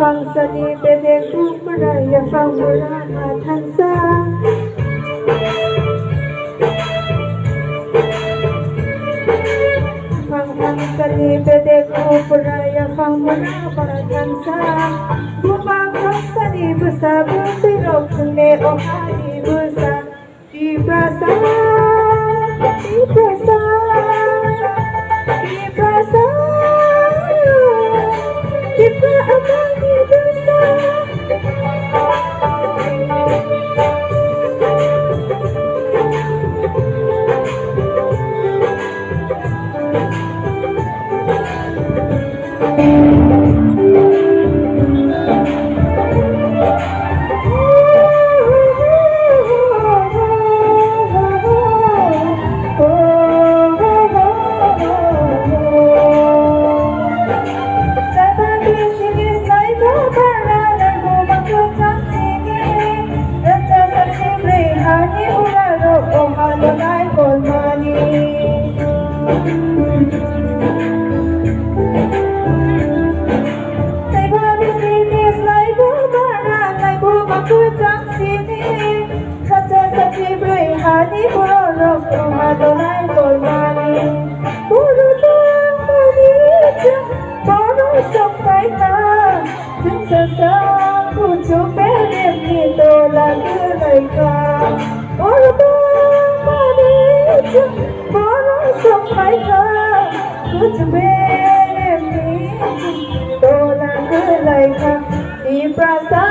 ฟังสนีเป็นเด็กผู้ปรายฟังโบราณมาทันสาฟังสนีเป็นเด็กผู้ปรายฟังโบราณมาทันสาผู้ฟังสนีบุษาบุษรกเนโอฮานีบุษาดีประสาดีประสาดีประสาดีประอามานีบุษาHani puro kumadonai kolmani puro mani puro sokai ka jung sa kuchu pere ni to lag lai ka puro mani puro sokai ka kuchu pere ni to lag lai ka di prasa